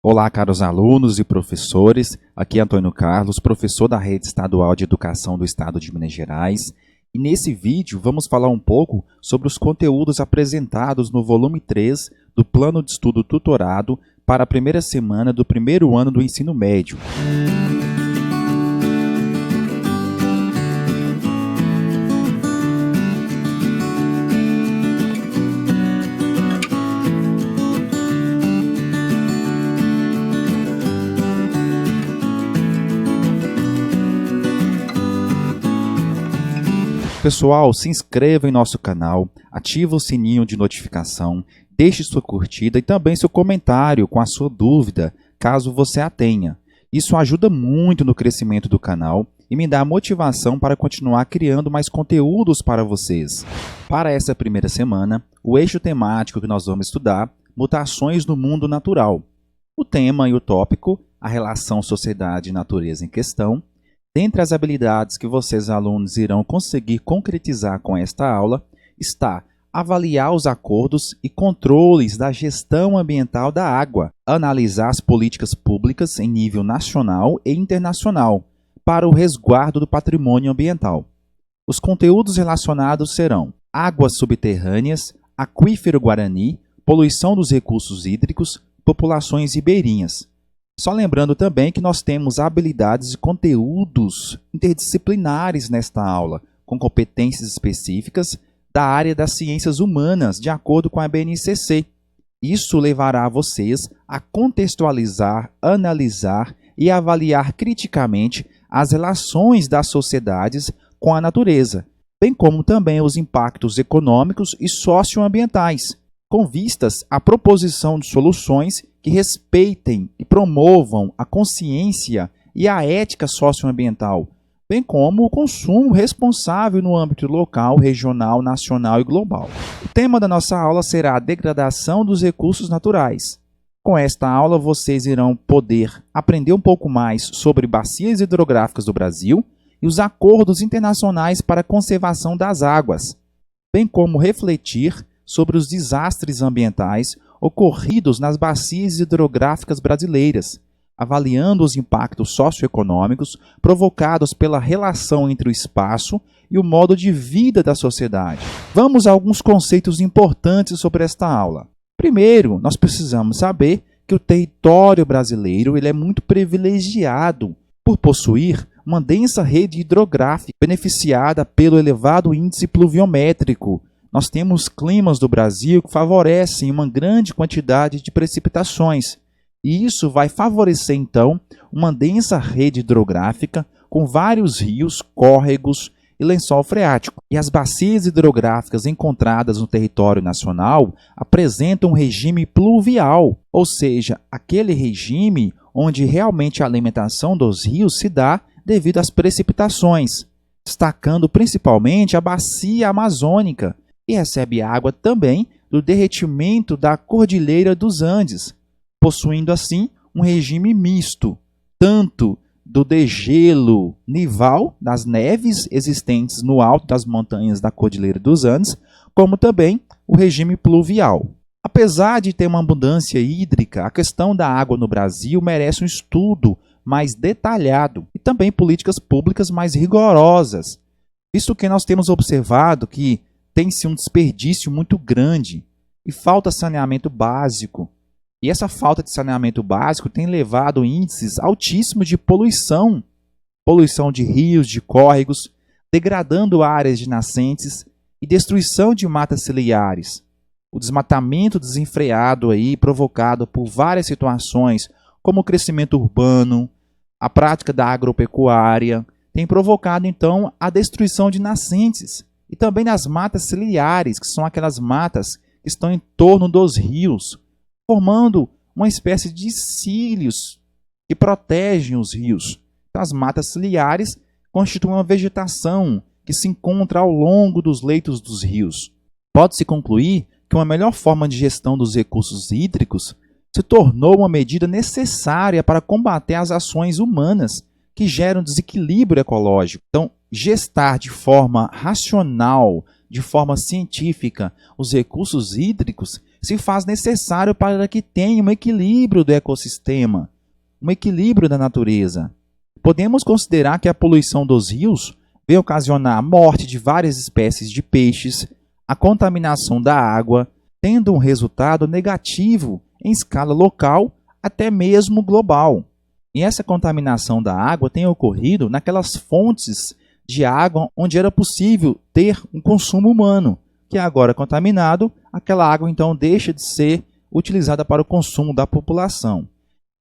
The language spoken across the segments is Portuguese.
Olá, caros alunos e professores. Aqui é Antônio Carlos, professor da Rede Estadual de Educação do Estado de Minas Gerais. E nesse vídeo vamos falar um pouco sobre os conteúdos apresentados no volume 3 do Plano de Estudo Tutorado para a primeira semana do primeiro ano do ensino médio. Pessoal, se inscreva em nosso canal, ative o sininho de notificação, deixe sua curtida e também seu comentário com a sua dúvida, caso você a tenha. Isso ajuda muito no crescimento do canal e me dá motivação para continuar criando mais conteúdos para vocês. Para essa primeira semana, o eixo temático que nós vamos estudar, mutações no mundo natural. O tema e o tópico, a relação sociedade e natureza em questão. Dentre as habilidades que vocês, alunos, irão conseguir concretizar com esta aula, está avaliar os acordos e controles da gestão ambiental da água, analisar as políticas públicas em nível nacional e internacional para o resguardo do patrimônio ambiental. Os conteúdos relacionados serão águas subterrâneas, aquífero Guarani, poluição dos recursos hídricos, populações ribeirinhas. Só lembrando também que nós temos habilidades e conteúdos interdisciplinares nesta aula, com competências específicas da área das ciências humanas, de acordo com a BNCC. Isso levará vocês a contextualizar, analisar e avaliar criticamente as relações das sociedades com a natureza, bem como também os impactos econômicos e socioambientais, com vistas à proposição de soluções que respeitem e promovam a consciência e a ética socioambiental, bem como o consumo responsável no âmbito local, regional, nacional e global. O tema da nossa aula será a degradação dos recursos naturais. Com esta aula, vocês irão poder aprender um pouco mais sobre bacias hidrográficas do Brasil e os acordos internacionais para a conservação das águas, bem como refletir sobre os desastres ambientais ocorridos nas bacias hidrográficas brasileiras, avaliando os impactos socioeconômicos provocados pela relação entre o espaço e o modo de vida da sociedade. Vamos a alguns conceitos importantes sobre esta aula. Primeiro, nós precisamos saber que o território brasileiro é muito privilegiado por possuir uma densa rede hidrográfica beneficiada pelo elevado índice pluviométrico. Nós temos climas do Brasil que favorecem uma grande quantidade de precipitações, e isso vai favorecer, então, uma densa rede hidrográfica com vários rios, córregos e lençol freático. E as bacias hidrográficas encontradas no território nacional apresentam um regime pluvial, ou seja, aquele regime onde realmente a alimentação dos rios se dá devido às precipitações, destacando principalmente a bacia amazônica, e recebe água também do derretimento da Cordilheira dos Andes, possuindo assim um regime misto, tanto do degelo nival das neves existentes no alto das montanhas da Cordilheira dos Andes, como também o regime pluvial. Apesar de ter uma abundância hídrica, a questão da água no Brasil merece um estudo mais detalhado e também políticas públicas mais rigorosas, visto que nós temos observado que tem-se um desperdício muito grande e falta saneamento básico. E essa falta de saneamento básico tem levado índices altíssimos de poluição de rios, de córregos, degradando áreas de nascentes e destruição de matas ciliares. O desmatamento desenfreado provocado por várias situações, como o crescimento urbano, a prática da agropecuária, tem provocado então a destruição de nascentes. E também nas matas ciliares, que são aquelas matas que estão em torno dos rios, formando uma espécie de cílios que protegem os rios. Então, as matas ciliares constituem uma vegetação que se encontra ao longo dos leitos dos rios. Pode-se concluir que uma melhor forma de gestão dos recursos hídricos se tornou uma medida necessária para combater as ações humanas que geram desequilíbrio ecológico. Então, gestar de forma racional, de forma científica, os recursos hídricos se faz necessário para que tenha um equilíbrio do ecossistema, um equilíbrio da natureza. Podemos considerar que a poluição dos rios vem ocasionar a morte de várias espécies de peixes, a contaminação da água, tendo um resultado negativo em escala local até mesmo global. E essa contaminação da água tem ocorrido naquelas fontes de água onde era possível ter um consumo humano, que é agora contaminado, aquela água então deixa de ser utilizada para o consumo da população.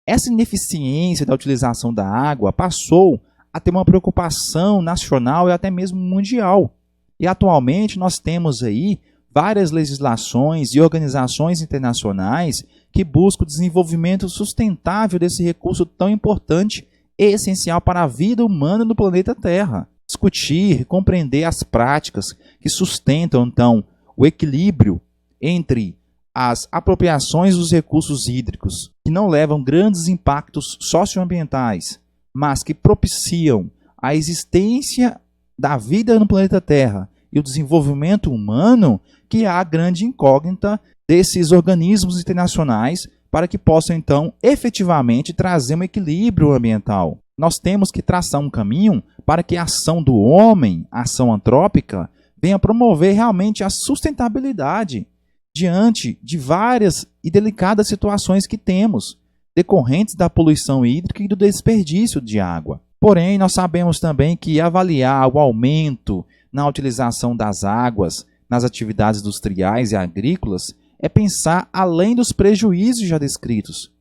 Essa ineficiência da utilização da água passou a ter uma preocupação nacional e até mesmo mundial. E atualmente nós temos aí várias legislações e organizações internacionais que buscam o desenvolvimento sustentável desse recurso tão importante e essencial para a vida humana no planeta Terra. Discutir, compreender as práticas que sustentam, então, o equilíbrio entre as apropriações dos recursos hídricos, que não levam grandes impactos socioambientais, mas que propiciam a existência da vida no planeta Terra e o desenvolvimento humano, que há a grande incógnita desses organismos internacionais para que possam, então, efetivamente trazer um equilíbrio ambiental. Nós temos que traçar um caminho para que a ação do homem, a ação antrópica, venha promover realmente a sustentabilidade diante de várias e delicadas situações que temos, decorrentes da poluição hídrica e do desperdício de água. Porém, nós sabemos também que avaliar o aumento na utilização das águas nas atividades industriais e agrícolas é pensar além dos prejuízos já descritos.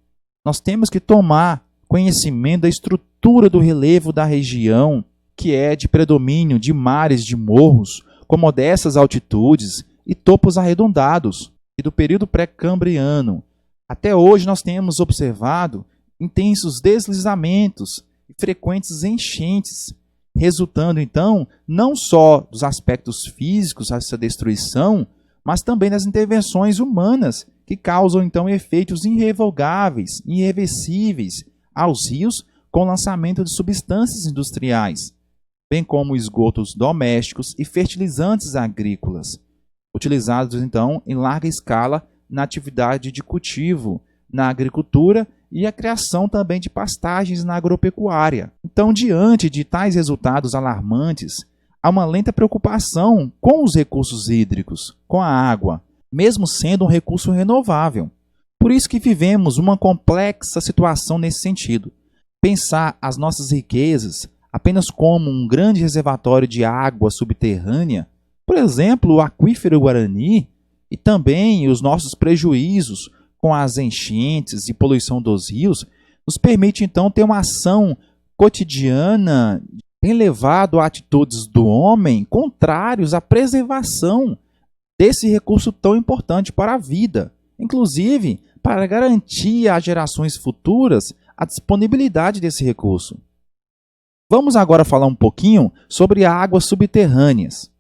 Nós temos que tomar conhecimento da estrutura do relevo da região, que é de predomínio de mares de morros, com modestas altitudes e topos arredondados, e do período pré-cambriano. Até hoje nós temos observado intensos deslizamentos e frequentes enchentes, resultando então não só dos aspectos físicos dessa destruição, mas também das intervenções humanas que causam então efeitos irrevogáveis, irreversíveis aos rios com o lançamento de substâncias industriais, bem como esgotos domésticos e fertilizantes agrícolas, utilizados então em larga escala na atividade de cultivo, na agricultura e a criação também de pastagens na agropecuária. Então, diante de tais resultados alarmantes, há uma lenta preocupação com os recursos hídricos, com a água, mesmo sendo um recurso renovável. Por isso que vivemos uma complexa situação nesse sentido. Pensar as nossas riquezas apenas como um grande reservatório de água subterrânea, por exemplo, o aquífero Guarani, e também os nossos prejuízos com as enchentes e poluição dos rios, nos permite então ter uma ação cotidiana tem levado a atitudes do homem contrários à preservação desse recurso tão importante para a vida, inclusive para garantir às gerações futuras a disponibilidade desse recurso. Vamos agora falar um pouquinho sobre águas subterrâneas.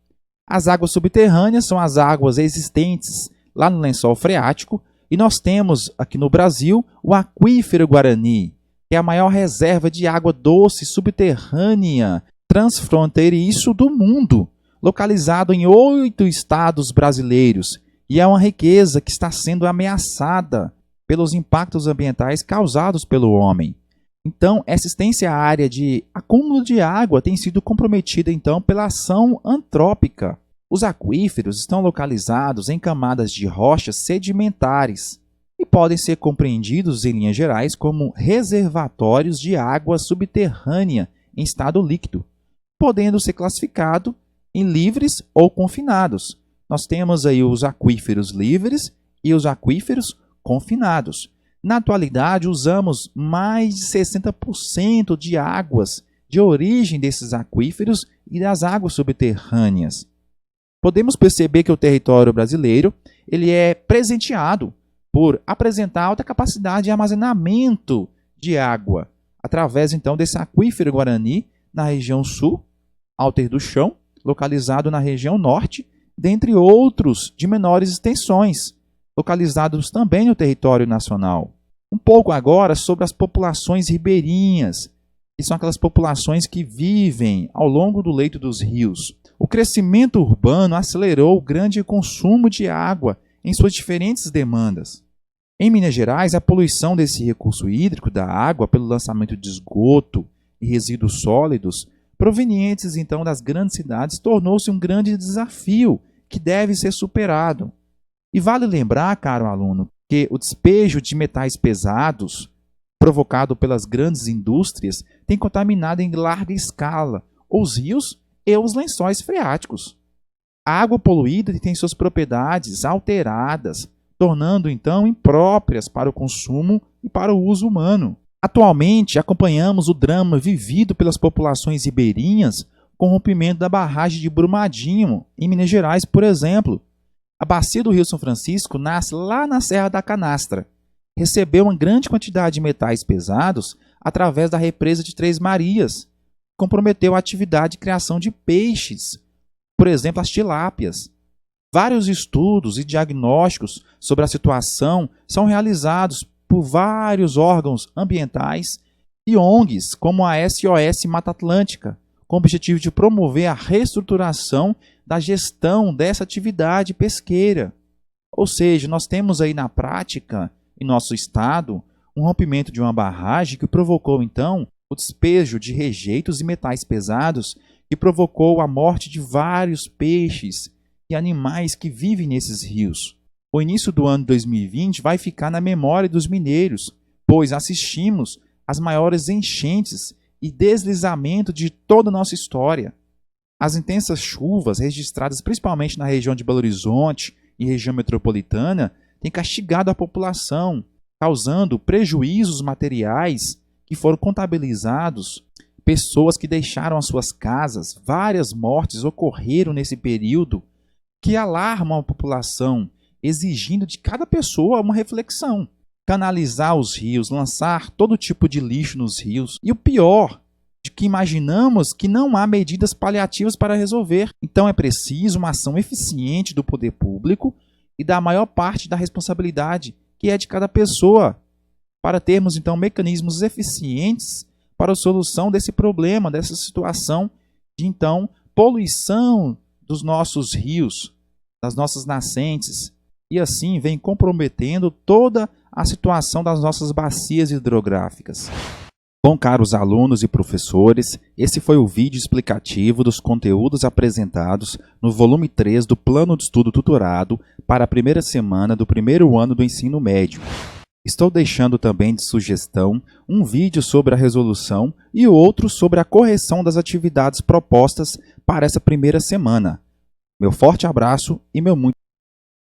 As águas subterrâneas são as águas existentes lá no lençol freático e nós temos aqui no Brasil o aquífero Guarani, que é a maior reserva de água doce subterrânea transfronteiriço do mundo, localizado em 8 estados brasileiros, e é uma riqueza que está sendo ameaçada pelos impactos ambientais causados pelo homem. Então, essa extensa área de acúmulo de água tem sido comprometida então pela ação antrópica. Os aquíferos estão localizados em camadas de rochas sedimentares e podem ser compreendidos em linhas gerais como reservatórios de água subterrânea em estado líquido, podendo ser classificado em livres ou confinados. Nós temos aí os aquíferos livres e os aquíferos confinados. Na atualidade, usamos mais de 60% de águas de origem desses aquíferos e das águas subterrâneas. Podemos perceber que o território brasileiro ele é presenteado por apresentar alta capacidade de armazenamento de água, através então desse aquífero Guarani na região sul, Alter do Chão, localizado na região norte, dentre outros de menores extensões, localizados também no território nacional. Um pouco agora sobre as populações ribeirinhas, que são aquelas populações que vivem ao longo do leito dos rios. O crescimento urbano acelerou o grande consumo de água em suas diferentes demandas. Em Minas Gerais, a poluição desse recurso hídrico da água pelo lançamento de esgoto e resíduos sólidos provenientes então das grandes cidades tornou-se um grande desafio que deve ser superado. E vale lembrar, caro aluno, que o despejo de metais pesados provocado pelas grandes indústrias tem contaminado em larga escala os rios e os lençóis freáticos. A água poluída tem suas propriedades alteradas, tornando então impróprias para o consumo e para o uso humano. Atualmente, acompanhamos o drama vivido pelas populações ribeirinhas com o rompimento da barragem de Brumadinho, em Minas Gerais, por exemplo. A bacia do Rio São Francisco nasce lá na Serra da Canastra. Recebeu uma grande quantidade de metais pesados através da represa de Três Marias. Comprometeu a atividade de criação de peixes, por exemplo, as tilápias. Vários estudos e diagnósticos sobre a situação são realizados por vários órgãos ambientais e ONGs, como a SOS Mata Atlântica, com o objetivo de promover a reestruturação da gestão dessa atividade pesqueira. Ou seja, nós temos aí na prática, em nosso estado, um rompimento de uma barragem que provocou, então, o despejo de rejeitos e metais pesados, que provocou a morte de vários peixes e animais que vivem nesses rios. O início do ano 2020 vai ficar na memória dos mineiros, pois assistimos às maiores enchentes e deslizamento de toda a nossa história. As intensas chuvas registradas principalmente na região de Belo Horizonte e região metropolitana têm castigado a população, causando prejuízos materiais que foram contabilizados. Pessoas que deixaram as suas casas, várias mortes ocorreram nesse período, que alarmam a população, exigindo de cada pessoa uma reflexão. Canalizar os rios, lançar todo tipo de lixo nos rios. E o pior, de que imaginamos que não há medidas paliativas para resolver. Então é preciso uma ação eficiente do poder público e da maior parte da responsabilidade, que é de cada pessoa, para termos então mecanismos eficientes para a solução desse problema, dessa situação de então poluição dos nossos rios, das nossas nascentes, e assim vem comprometendo toda a situação das nossas bacias hidrográficas. Bom, caros alunos e professores, esse foi o vídeo explicativo dos conteúdos apresentados no volume 3 do Plano de Estudo Tutorado para a primeira semana do primeiro ano do ensino médio. Estou deixando também de sugestão um vídeo sobre a resolução e outro sobre a correção das atividades propostas para essa primeira semana. Meu forte abraço e meu muito